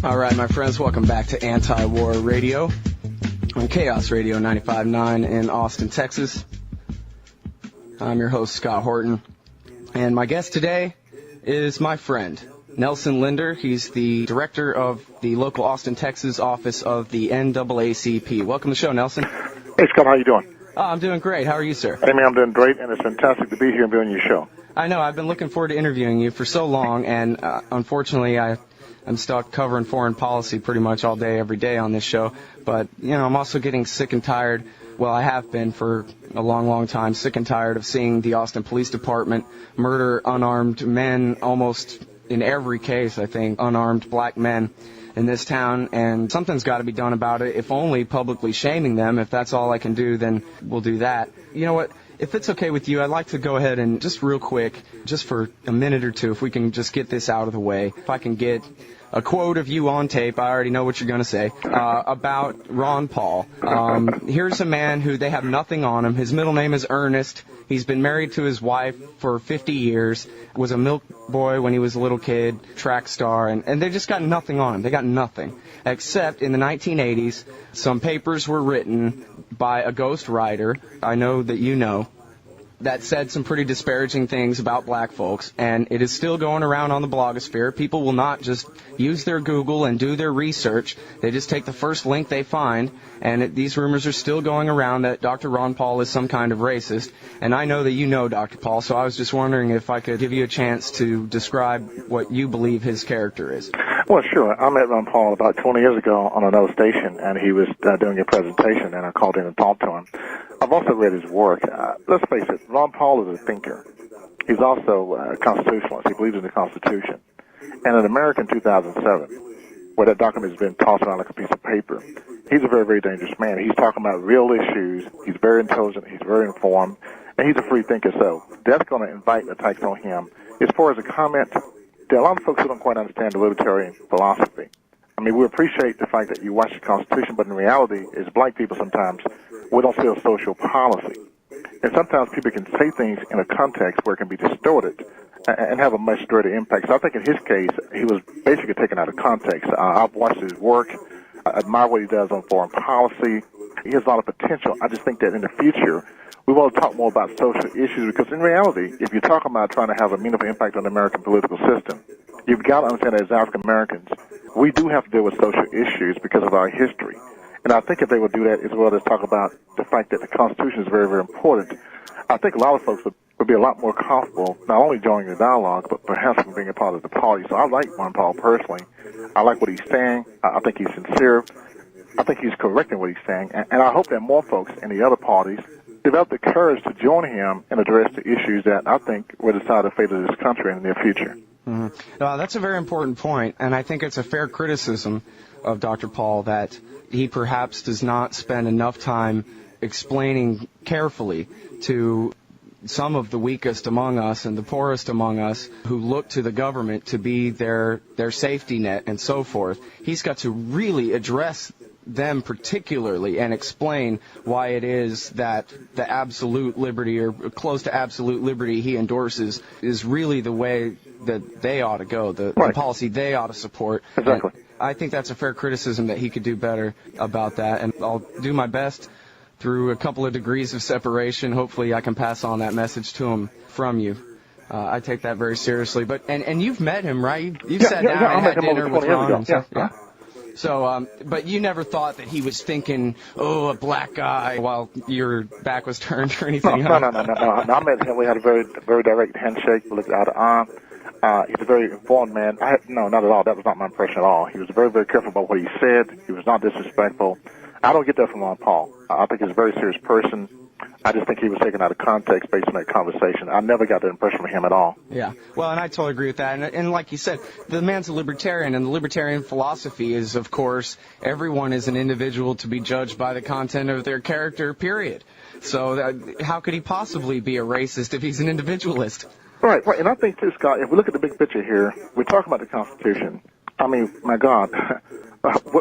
All right, my friends, welcome back to Anti-War Radio on Chaos Radio 95.9 in Austin, Texas. I'm your host, Scott Horton, and my guest today is my friend, Nelson Linder. He's the director of the local Austin, Texas office of the NAACP. Welcome to the show, Nelson. Hey, Scott, how you doing? I'm doing great. How are you, sir? Hey, man, I'm doing great, and it's fantastic to be here and be on your show. I know. I've been looking forward to interviewing you for so long, and unfortunately, I'm stuck covering foreign policy pretty much all day, every day on this show. But, I'm also getting sick and tired. Well, I have been for a long, long time, sick and tired of seeing the Austin Police Department murder unarmed men, almost in every case, I think, unarmed black men in this town. And something's got to be done about it, if only publicly shaming them. If that's all I can do, then we'll do that. You know what? If it's okay with you, I'd like to go ahead and just real quick, just for a minute or two, if we can just get this out of the way, if I can get a quote of you on tape, I already know what you're going to say, about Ron Paul. Here's a man who they have nothing on him. His middle name is Ernest. He's been married to his wife for 50 years, was a milk boy when he was a little kid, track star, and they just got nothing on him. They got nothing. Except in the 1980s, some papers were written by a ghost writer, I know that you know, that said some pretty disparaging things about black folks, and it is still going around on the blogosphere. People will not just use their Google and do their research. They just take the first link they find, and these rumors are still going around that Dr. Ron Paul is some kind of racist. And I know that you know Dr. Paul, so I was just wondering if I could give you a chance to describe what you believe his character is. Well, sure. I met Ron Paul about 20 years ago on another station, and he was doing a presentation, and I called in and talked to him. I've also read his work. Let's face it, Ron Paul is a thinker. He's also a constitutionalist. He believes in the Constitution. And in America in 2007, where that document has been tossed around like a piece of paper, he's a very, very dangerous man. He's talking about real issues. He's very intelligent. He's very informed. And he's a free thinker. So that's going to invite attacks on him. As far as a comment, there are a lot of folks who don't quite understand the libertarian philosophy. I mean, we appreciate the fact that you watch the Constitution, but in reality, as black people sometimes, we don't feel social policy. And sometimes people can say things in a context where it can be distorted and have a much greater impact. So I think in his case, he was basically taken out of context. I've watched his work. I admire what he does on foreign policy. He has a lot of potential. I just think that in the future, we want to talk more about social issues because in reality, if you're talking about trying to have a meaningful impact on the American political system, you've got to understand that as African Americans, we do have to deal with social issues because of our history. And I think if they would do that as well as talk about the fact that the Constitution is very, very important, I think a lot of folks would be a lot more comfortable not only joining the dialogue, but perhaps from being a part of the party. So I like Ron Paul personally. I like what he's saying. I think he's sincere. I think he's correct in what he's saying. And I hope that more folks in the other parties develop the courage to join him and address the issues that I think will decide the fate of this country in the near future. Mm-hmm. That's a very important point, and I think it's a fair criticism of Dr. Paul that he perhaps does not spend enough time explaining carefully to some of the weakest among us and the poorest among us who look to the government to be their safety net and so forth. He's got to really address them particularly and explain why it is that the absolute liberty or close to absolute liberty he endorses is really the way that they ought to go, the policy they ought to support. Exactly. And I think that's a fair criticism that he could do better about that, and I'll do my best through a couple of degrees of separation. Hopefully I can pass on that message to him from you. I take that very seriously. But and you've met him, right? You've sat down and had dinner with Ron and stuff. Yeah. So, but you never thought that he was thinking, a black guy, while your back was turned or anything? No. I met him. We had a very, very direct handshake. We looked eye to eye. He's a very informed man. No, not at all. That was not my impression at all. He was very, very careful about what he said. He was not disrespectful. I don't get that from Ron Paul. I think he's a very serious person. I just think he was taken out of context based on that conversation. I never got that impression from him at all. Yeah, well, and I totally agree with that. And like you said, the man's a libertarian, and the libertarian philosophy is, of course, everyone is an individual to be judged by the content of their character, period. So how could he possibly be a racist if he's an individualist? Right. And I think, too, Scott, if we look at the big picture here, we're talking about the Constitution. I mean, my God,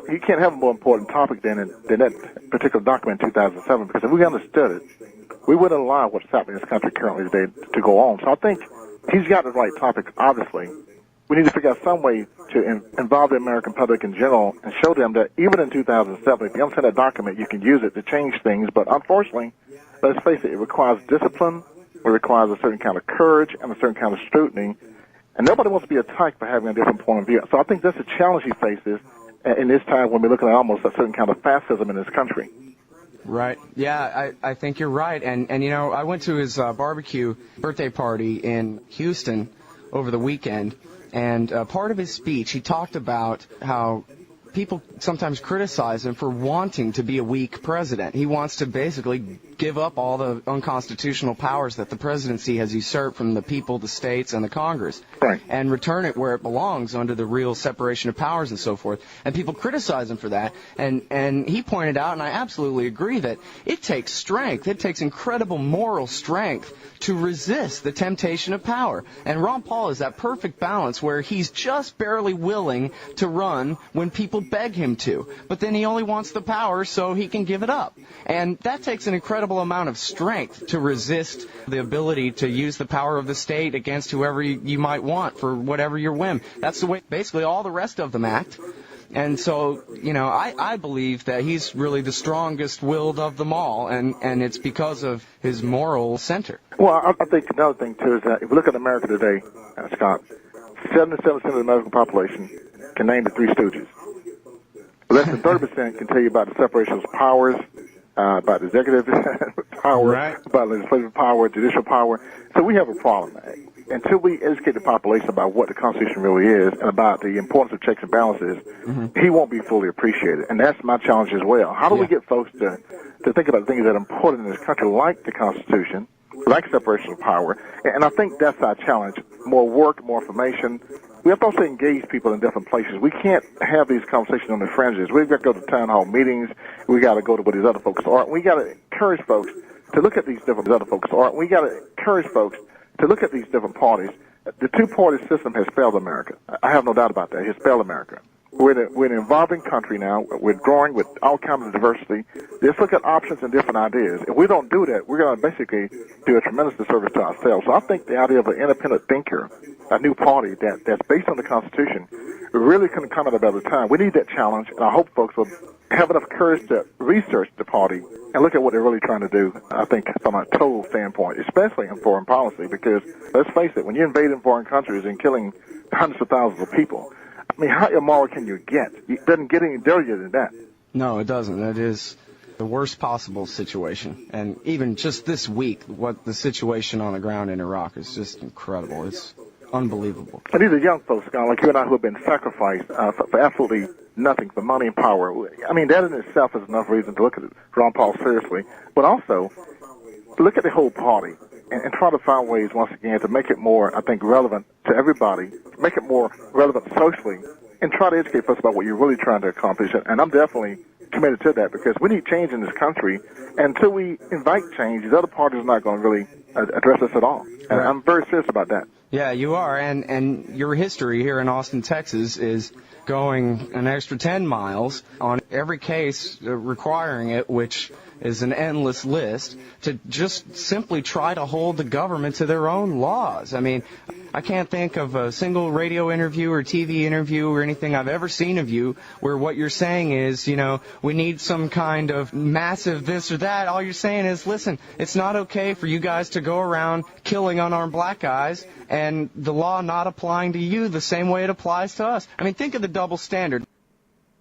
you can't have a more important topic than that particular document in 2007, because if we understood it, we wouldn't allow what's happening in this country currently today to go on. So I think he's got the right topic, obviously. We need to figure out some way to involve the American public in general and show them that even in 2007, if you understand that document, you can use it to change things. But unfortunately, let's face it, it requires discipline, it requires a certain kind of courage and a certain kind of scrutiny, and nobody wants to be attacked for having a different point of view. So I think that's a challenge he faces in this time when we're looking at almost a certain kind of fascism in this country. Right. Yeah, I think you're right. And you know, I went to his barbecue birthday party in Houston over the weekend, and part of his speech, he talked about how people sometimes criticize him for wanting to be a weak president. He wants to basically give up all the unconstitutional powers that the presidency has usurped from the people, the states, and the Congress, right, and return it where it belongs under the real separation of powers and so forth. And people criticize him for that. And he pointed out, and I absolutely agree, that it takes strength. It takes incredible moral strength to resist the temptation of power. And Ron Paul is that perfect balance where he's just barely willing to run when people beg him to. But then he only wants the power so he can give it up. And that takes an incredible amount of strength to resist the ability to use the power of the state against whoever you might want for whatever your whim. That's the way basically all the rest of them act. And so, you know, I believe that he's really the strongest-willed of them all, and it's because of his moral center. Well, I think another thing, too, is that if we look at America today, Scott, 77% of the American population can name the Three Stooges. Less than 30% can tell you about the separation of powers, about executive power, right, about legislative power, judicial power. So we have a problem. Until we educate the population about what the Constitution really is and about the importance of checks and balances, he won't be fully appreciated. And that's my challenge as well. How do we get folks to think about things that are important in this country, like the Constitution, like separation of power? And I think that's our challenge. More work, more information. We have to also engage people in different places. We can't have these conversations on the fringes. We've got to go to town hall meetings. We got to go to what these other folks are. We got to encourage folks to look at these different other folks are. We got to encourage folks to look at these different parties. The two-party system has failed America. I have no doubt about that. It has failed America. We're an evolving country now. We're growing with all kinds of diversity. Let's look at options and different ideas. If we don't do that, we're going to basically do a tremendous disservice to ourselves. So I think the idea of an independent thinker, a new party that's based on the Constitution, really couldn't come at a better time. We need that challenge, and I hope folks will have enough courage to research the party and look at what they're really trying to do, I think, from a total standpoint, especially in foreign policy, because, let's face it, when you're invading foreign countries and killing hundreds of thousands of people, I mean, how immoral can you get? It doesn't get any dirtier than that. No, it doesn't. It is the worst possible situation. And even just this week, what the situation on the ground in Iraq is just incredible. It's unbelievable. And these are young folks, Scott, like you and I, who have been sacrificed for absolutely nothing, for money and power. I mean, that in itself is enough reason to look at Ron Paul seriously, but also look at the whole party and try to find ways, once again, to make it more, I think, relevant to everybody, make it more relevant socially, and try to educate folks about what you're really trying to accomplish. And I'm definitely committed to that, because we need change in this country. And until we invite change, these other parties are not going to really address us at all. And I'm very serious about that. Yeah, you are. And your history here in Austin, Texas is going an extra 10 miles on every case requiring it, which is an endless list, to just simply try to hold the government to their own laws. I mean, I can't think of a single radio interview or TV interview or anything I've ever seen of you where what you're saying is, you know, we need some kind of massive this or that. All you're saying is, listen, it's not okay for you guys to go around killing unarmed black guys and the law not applying to you the same way it applies to us. I mean, think of the double standard.